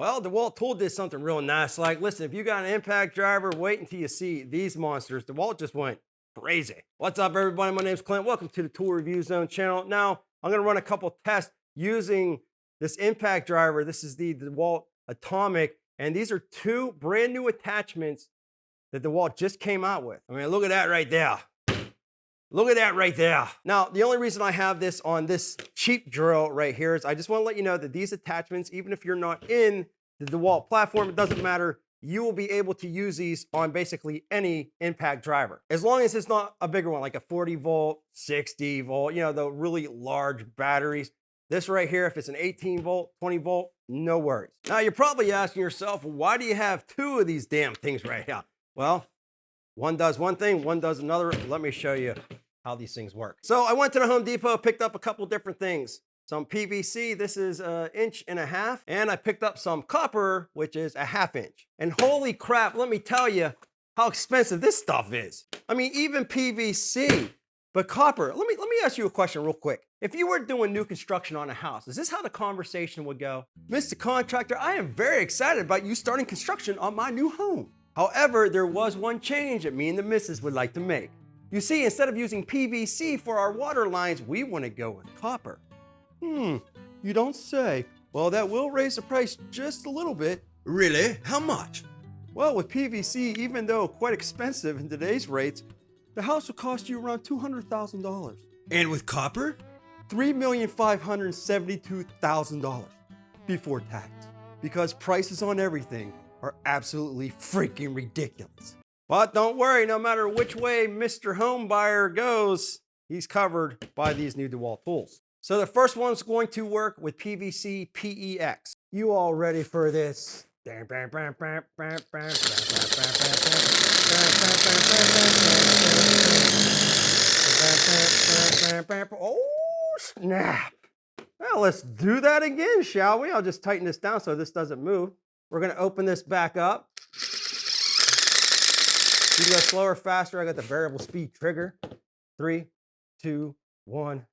Well, Dewalt Tool did something real nice. Like, listen, if you got an impact driver, wait until you see these monsters. Dewalt just went crazy. What's up, everybody? My name's Clint. Welcome to the Tool Review Zone channel. Now, I'm going to run a couple tests using this impact driver. This is the Dewalt Atomic, and these are two brand new attachments that Dewalt just came out with. I mean, look at that right there. Look at that right there. Now, the only reason I have this on this cheap drill right here is I just want to let you know that these attachments, even if you're not in the Dewalt platform, it doesn't matter. You will be able to use these on basically any impact driver. As long as it's not a bigger one, like a 40 volt, 60 volt, you know, the really large batteries. This right here, if it's an 18 volt, 20 volt, no worries. Now, you're probably asking yourself, why do you have two of these damn things right here? Well, one does one thing, one does another. Let me show you how these things work. So I went to the Home Depot, picked up a couple different things. Some PVC, this is 1.5 inches, and I picked up some copper, which is a 1/2 inch. And holy crap, let me tell you how expensive this stuff is. I mean, even PVC, but copper. Let me ask you a question real quick. If you were doing new construction on a house, is this how the conversation would go? Mr. Contractor, I am very excited about you starting construction on my new home. However, there was one change that me and the missus would like to make. You see, instead of using PVC for our water lines, we want to go with copper. You don't say. Well, that will raise the price just a little bit. Really? How much? Well, with PVC, even though quite expensive in today's rates, the house will cost you around $200,000. And with copper? $3,572,000 before tax. Because prices on everything are absolutely freaking ridiculous. But don't worry, no matter which way Mr. Homebuyer goes, he's covered by these new Dewalt tools. So the first one's going to work with PVC PEX. You all ready for this? Oh, snap. Well, let's do that again, shall we? I'll just tighten this down so this doesn't move. We're going to open this back up. You can go slower, faster. I got the variable speed trigger. 3, 2, 1.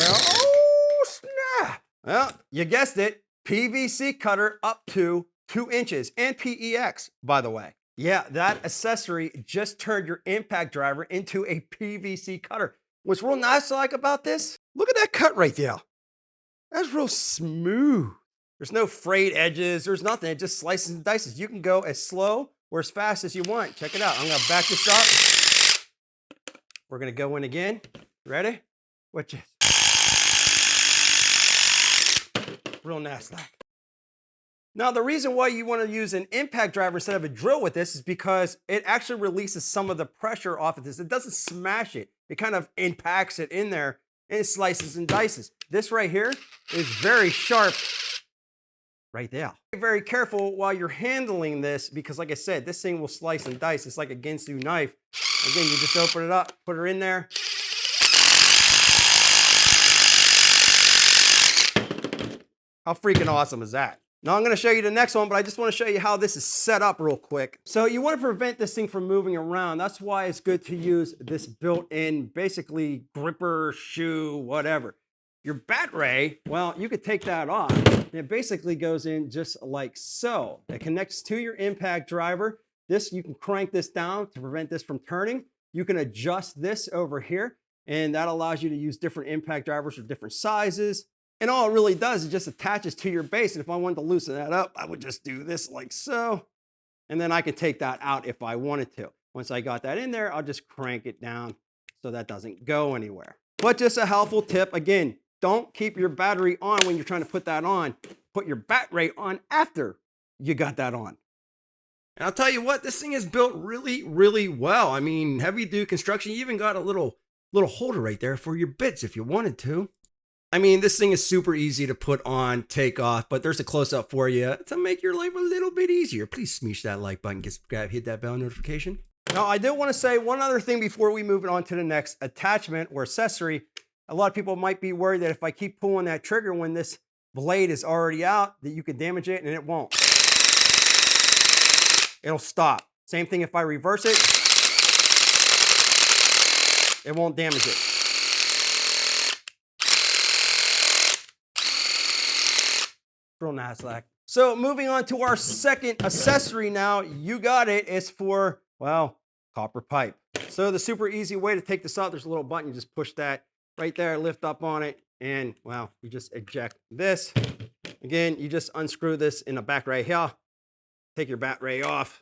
Oh, snap. Well, you guessed it. PVC cutter up to 2 inches. And PEX, by the way. Yeah, that accessory just turned your impact driver into a PVC cutter. What's real nice like about this? Look at that cut right there. That's real smooth. There's no frayed edges. There's nothing. It just slices and dices. You can go as slow or as fast as you want. Check it out. I'm going to back this up. We're going to go in again. Ready? Watch this. Real nasty. Now, the reason why you want to use an impact driver instead of a drill with this is because it actually releases some of the pressure off of this. It doesn't smash it. It kind of impacts it in there and it slices and dices. This right here is very sharp. Right there. Be very careful while you're handling this because, like I said, this thing will slice and dice. It's like a Ginsu knife. Again, you just open it up, put her in there. How freaking awesome is that? Now I'm going to show you the next one, but I just want to show you how this is set up real quick. So you want to prevent this thing from moving around. That's why it's good to use this built-in, basically gripper, shoe, whatever. Your battery, well, you could take that off. It basically goes in just like so. It connects to your impact driver. This, you can crank this down to prevent this from turning. You can adjust this over here, and that allows you to use different impact drivers for different sizes. And all it really does is just attaches to your base. And if I wanted to loosen that up, I would just do this like so. And then I could take that out if I wanted to. Once I got that in there, I'll just crank it down so that doesn't go anywhere. But just a helpful tip, again, don't keep your battery on when you're trying to put that on. Put your battery on after you got that on. And I'll tell you what, this thing is built really, really well. I mean, heavy duty construction, you even got a little holder right there for your bits if you wanted to. I mean, this thing is super easy to put on, take off, but there's a close-up for you to make your life a little bit easier. Please smash that like button, get subscribed, hit that bell notification. Now, I do want to say one other thing before we move on to the next attachment or accessory. A lot of people might be worried that if I keep pulling that trigger when this blade is already out, that you could damage it, and it won't. It'll stop. Same thing if I reverse it. It won't damage it. Real nice like. So moving on to our second accessory now, you got it. It's for, well, copper pipe. So the super easy way to take this out, there's a little button. You just push that right there, lift up on it, and, well, you just eject this. Again, you just unscrew this in the back right here. Take your bat ray off.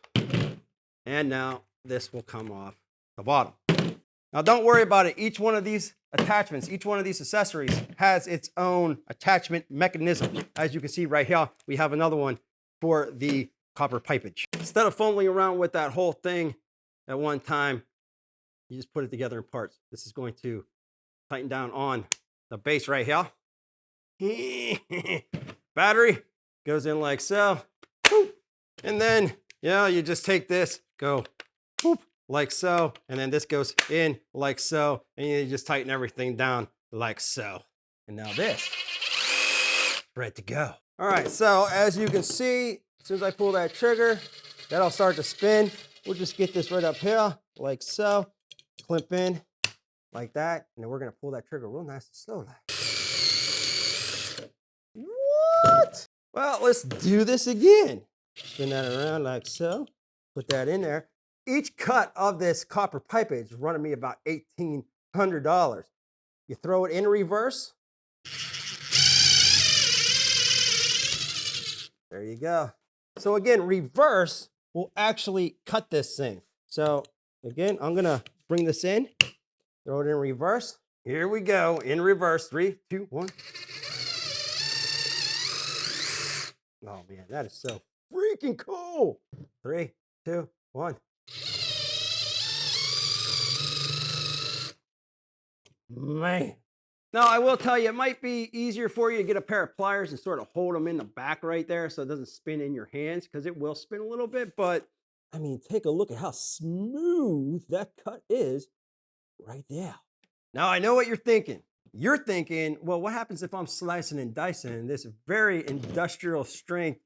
And now this will come off the bottom. Now don't worry about it. Each one of these attachments, each one of these accessories has its own attachment mechanism. As you can see right here, we have another one for the copper pipage. Instead of fumbling around with that whole thing at one time, you just put it together in parts. This is going to tighten down on the base right here. Battery goes in like so. And then, yeah, you just take this, go like so, and then this goes in like so, and you just tighten everything down like so. And now this, ready to go. All right, so as you can see, as soon as I pull that trigger, that'll start to spin. We'll just get this right up here, like so, clamp in like that, and then we're gonna pull that trigger real nice and slow. What? Well, let's do this again. Spin that around like so, put that in there. Each cut of this copper pipage is running me about $1,800. You throw it in reverse. There you go. So again, reverse will actually cut this thing. So again, I'm gonna bring this in, throw it in reverse. Here we go, in reverse, 3, 2, 1. Oh man, that is so freaking cool. 3, 2, 1. Man. Now, I will tell you, it might be easier for you to get a pair of pliers and sort of hold them in the back right there so it doesn't spin in your hands, because it will spin a little bit. But, I mean, take a look at how smooth that cut is right there. Now, I know what you're thinking. You're thinking, well, what happens if I'm slicing and dicing and this very industrial strength,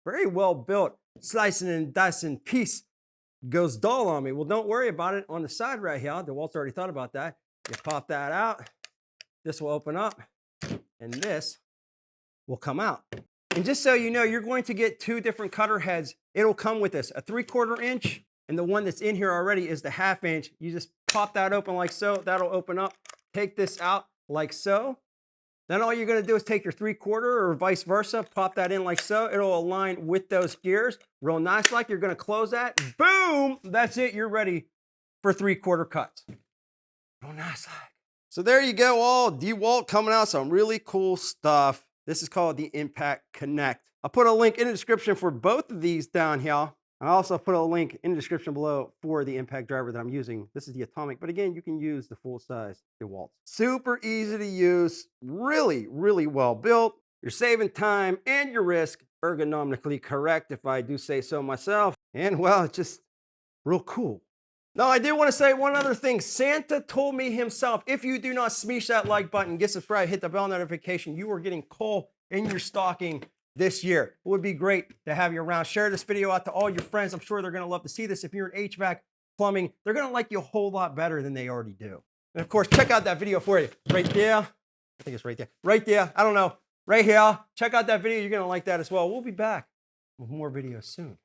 very well built slicing and dicing piece goes dull on me? Well, don't worry about it. On the side right here, Dewalt's already thought about that. You pop that out, this will open up, and this will come out. And just so you know, you're going to get 2 different cutter heads. It'll come with this, a 3/4 inch, and the one that's in here already is the 1/2 inch. You just pop that open like so, that'll open up. Take this out like so. Then all you're gonna do is take your 3/4 or vice versa, pop that in like so. It'll align with those gears. Real nice like. You're gonna close that, boom, that's it, you're ready for 3/4 cuts. Real nice like. So there you go, all Dewalt coming out, some really cool stuff. This is called the Impact Connect. I'll put a link in the description for both of these down here. I also put a link in the description below for the impact driver that I'm using. This is the Atomic, but again, you can use the full size Dewalt. Super easy to use, really, really well built. You're saving time and your risk, ergonomically correct, if I do say so myself. And well, it's just real cool. Now, I did want to say one other thing. Santa told me himself, if you do not smash that like button, get subscribed, hit the bell notification, you are getting coal in your stocking this year. It would be great to have you around. Share this video out to all your friends. I'm sure they're going to love to see this. If you're in HVAC, plumbing, they're going to like you a whole lot better than they already do. And of course, check out that video for you right there. I think it's right there. Right there. I don't know. Right here. Check out that video. You're going to like that as well. We'll be back with more videos soon.